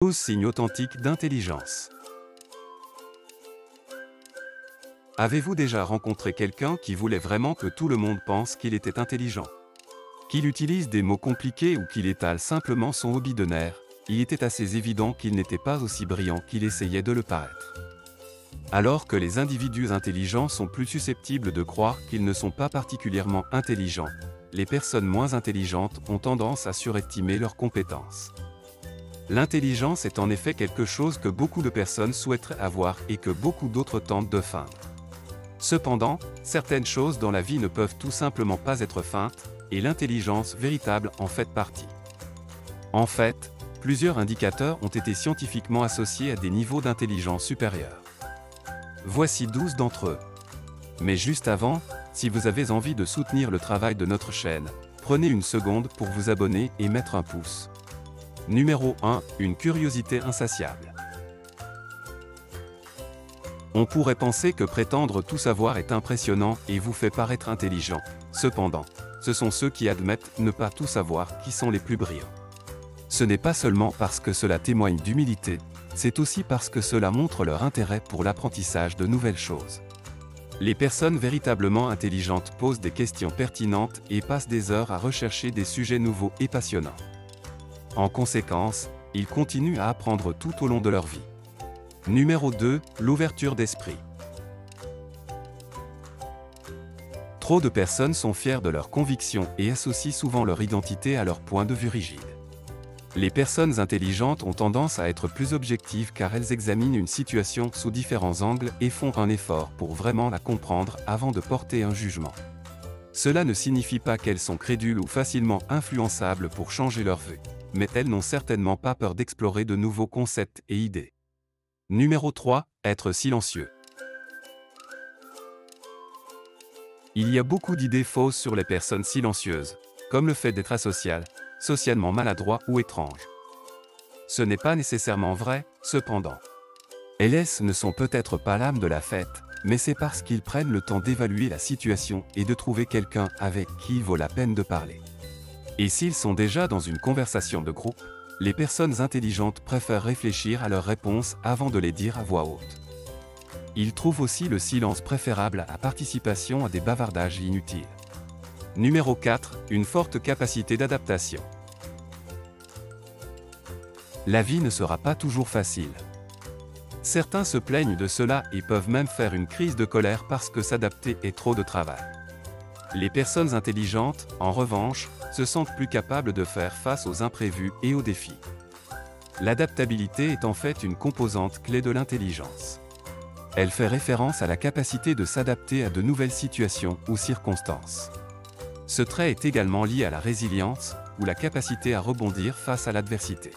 12 signes authentiques d'intelligence. Avez-vous déjà rencontré quelqu'un qui voulait vraiment que tout le monde pense qu'il était intelligent? Qu'il utilise des mots compliqués ou qu'il étale simplement son hobby de nerfs, il était assez évident qu'il n'était pas aussi brillant qu'il essayait de le paraître. Alors que les individus intelligents sont plus susceptibles de croire qu'ils ne sont pas particulièrement intelligents, les personnes moins intelligentes ont tendance à surestimer leurs compétences. L'intelligence est en effet quelque chose que beaucoup de personnes souhaiteraient avoir et que beaucoup d'autres tentent de feindre. Cependant, certaines choses dans la vie ne peuvent tout simplement pas être feintes, et l'intelligence véritable en fait partie. En fait, plusieurs indicateurs ont été scientifiquement associés à des niveaux d'intelligence supérieurs. Voici 12 d'entre eux. Mais juste avant, si vous avez envie de soutenir le travail de notre chaîne, prenez une seconde pour vous abonner et mettre un pouce. Numéro 1, une curiosité insatiable. On pourrait penser que prétendre tout savoir est impressionnant et vous fait paraître intelligent. Cependant, ce sont ceux qui admettent ne pas tout savoir qui sont les plus brillants. Ce n'est pas seulement parce que cela témoigne d'humilité, c'est aussi parce que cela montre leur intérêt pour l'apprentissage de nouvelles choses. Les personnes véritablement intelligentes posent des questions pertinentes et passent des heures à rechercher des sujets nouveaux et passionnants. En conséquence, ils continuent à apprendre tout au long de leur vie. Numéro 2, l'ouverture d'esprit. Trop de personnes sont fières de leurs convictions et associent souvent leur identité à leur point de vue rigide. Les personnes intelligentes ont tendance à être plus objectives car elles examinent une situation sous différents angles et font un effort pour vraiment la comprendre avant de porter un jugement. Cela ne signifie pas qu'elles sont crédules ou facilement influençables pour changer leur vue, mais elles n'ont certainement pas peur d'explorer de nouveaux concepts et idées. Numéro 3, être silencieux. Il y a beaucoup d'idées fausses sur les personnes silencieuses, comme le fait d'être asocial, socialement maladroit ou étrange. Ce n'est pas nécessairement vrai, cependant. Elles ne sont peut-être pas l'âme de la fête, mais c'est parce qu'ils prennent le temps d'évaluer la situation et de trouver quelqu'un avec qui il vaut la peine de parler. Et s'ils sont déjà dans une conversation de groupe, les personnes intelligentes préfèrent réfléchir à leurs réponses avant de les dire à voix haute. Ils trouvent aussi le silence préférable à la participation à des bavardages inutiles. Numéro 4, une forte capacité d'adaptation. La vie ne sera pas toujours facile. Certains se plaignent de cela et peuvent même faire une crise de colère parce que s'adapter est trop de travail. Les personnes intelligentes, en revanche, se sentent plus capables de faire face aux imprévus et aux défis. L'adaptabilité est en fait une composante clé de l'intelligence. Elle fait référence à la capacité de s'adapter à de nouvelles situations ou circonstances. Ce trait est également lié à la résilience, ou la capacité à rebondir face à l'adversité.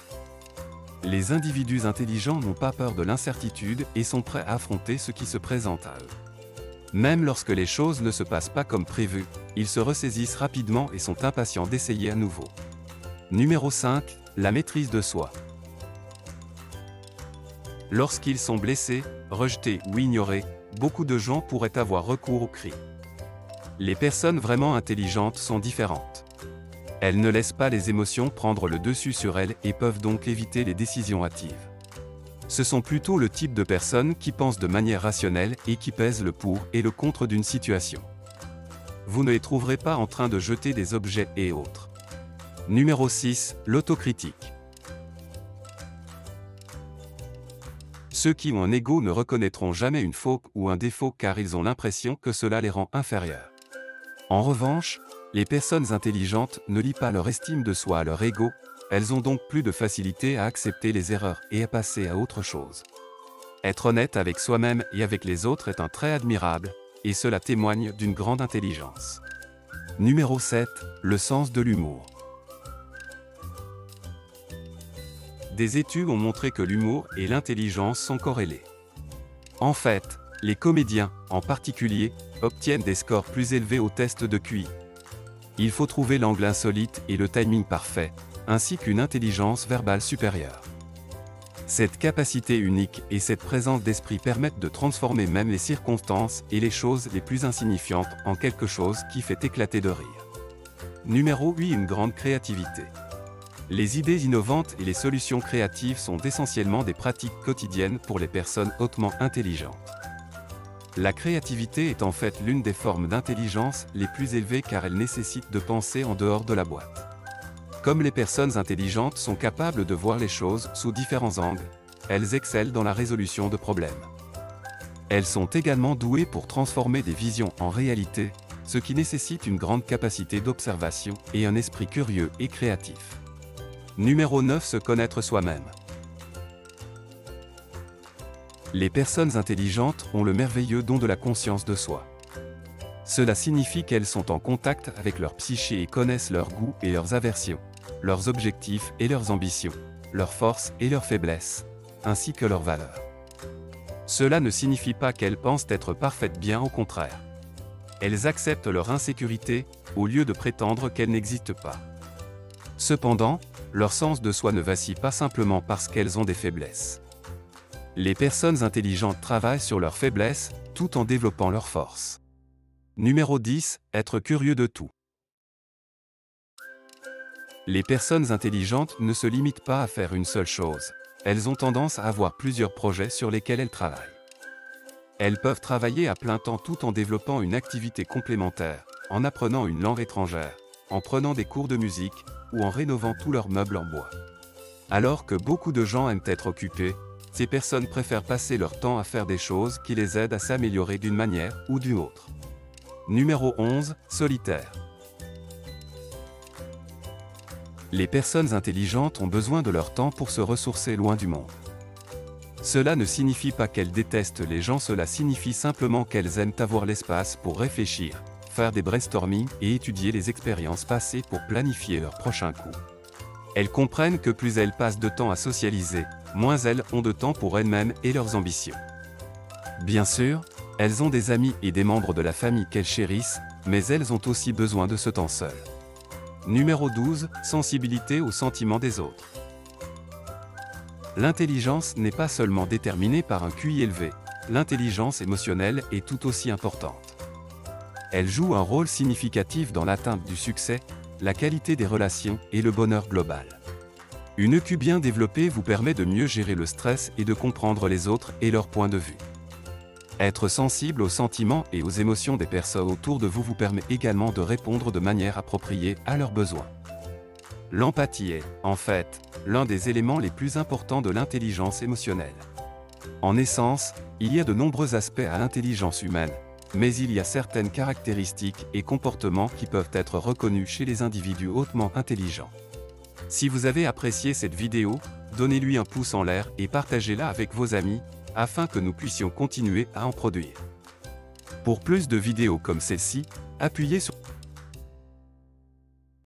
Les individus intelligents n'ont pas peur de l'incertitude et sont prêts à affronter ce qui se présente à eux. Même lorsque les choses ne se passent pas comme prévu, ils se ressaisissent rapidement et sont impatients d'essayer à nouveau. Numéro 5, la maîtrise de soi. Lorsqu'ils sont blessés, rejetés ou ignorés, beaucoup de gens pourraient avoir recours aux cris. Les personnes vraiment intelligentes sont différentes. Elles ne laissent pas les émotions prendre le dessus sur elles et peuvent donc éviter les décisions hâtives. Ce sont plutôt le type de personnes qui pensent de manière rationnelle et qui pèsent le pour et le contre d'une situation. Vous ne les trouverez pas en train de jeter des objets et autres. Numéro 6, l'autocritique. Ceux qui ont un ego ne reconnaîtront jamais une faute ou un défaut car ils ont l'impression que cela les rend inférieurs. En revanche, les personnes intelligentes ne lient pas leur estime de soi à leur ego, elles ont donc plus de facilité à accepter les erreurs et à passer à autre chose. Être honnête avec soi-même et avec les autres est un trait admirable, et cela témoigne d'une grande intelligence. Numéro 7, le sens de l'humour. Des études ont montré que l'humour et l'intelligence sont corrélés. En fait, les comédiens, en particulier, obtiennent des scores plus élevés aux tests de QI. Il faut trouver l'angle insolite et le timing parfait, ainsi qu'une intelligence verbale supérieure. Cette capacité unique et cette présence d'esprit permettent de transformer même les circonstances et les choses les plus insignifiantes en quelque chose qui fait éclater de rire. Numéro 8, une grande créativité. Les idées innovantes et les solutions créatives sont essentiellement des pratiques quotidiennes pour les personnes hautement intelligentes. La créativité est en fait l'une des formes d'intelligence les plus élevées car elle nécessite de penser en dehors de la boîte. Comme les personnes intelligentes sont capables de voir les choses sous différents angles, elles excellent dans la résolution de problèmes. Elles sont également douées pour transformer des visions en réalité, ce qui nécessite une grande capacité d'observation et un esprit curieux et créatif. Numéro 9. Se connaître soi-même. Les personnes intelligentes ont le merveilleux don de la conscience de soi. Cela signifie qu'elles sont en contact avec leur psyché et connaissent leurs goûts et leurs aversions, leurs objectifs et leurs ambitions, leurs forces et leurs faiblesses, ainsi que leurs valeurs. Cela ne signifie pas qu'elles pensent être parfaites, bien au contraire. Elles acceptent leur insécurité, au lieu de prétendre qu'elles n'existent pas. Cependant, leur sens de soi ne vacille pas simplement parce qu'elles ont des faiblesses. Les personnes intelligentes travaillent sur leurs faiblesses, tout en développant leurs forces. Numéro 10. Être curieux de tout. Les personnes intelligentes ne se limitent pas à faire une seule chose. Elles ont tendance à avoir plusieurs projets sur lesquels elles travaillent. Elles peuvent travailler à plein temps tout en développant une activité complémentaire, en apprenant une langue étrangère, en prenant des cours de musique, ou en rénovant tous leurs meubles en bois. Alors que beaucoup de gens aiment être occupés, ces personnes préfèrent passer leur temps à faire des choses qui les aident à s'améliorer d'une manière ou d'une autre. Numéro 11. Solitaire. Les personnes intelligentes ont besoin de leur temps pour se ressourcer loin du monde. Cela ne signifie pas qu'elles détestent les gens, cela signifie simplement qu'elles aiment avoir l'espace pour réfléchir, faire des brainstorming et étudier les expériences passées pour planifier leur prochain coup. Elles comprennent que plus elles passent de temps à socialiser, moins elles ont de temps pour elles-mêmes et leurs ambitions. Bien sûr, elles ont des amis et des membres de la famille qu'elles chérissent, mais elles ont aussi besoin de ce temps seul. Numéro 12. Sensibilité aux sentiments des autres. L'intelligence n'est pas seulement déterminée par un QI élevé, l'intelligence émotionnelle est tout aussi importante. Elle joue un rôle significatif dans l'atteinte du succès, la qualité des relations et le bonheur global. Une EQ bien développée vous permet de mieux gérer le stress et de comprendre les autres et leurs points de vue. Être sensible aux sentiments et aux émotions des personnes autour de vous permet également de répondre de manière appropriée à leurs besoins. L'empathie est, en fait, l'un des éléments les plus importants de l'intelligence émotionnelle. En essence, il y a de nombreux aspects à l'intelligence humaine, mais il y a certaines caractéristiques et comportements qui peuvent être reconnus chez les individus hautement intelligents. Si vous avez apprécié cette vidéo, donnez-lui un pouce en l'air et partagez-la avec vos amis, afin que nous puissions continuer à en produire. Pour plus de vidéos comme celle-ci, appuyez sur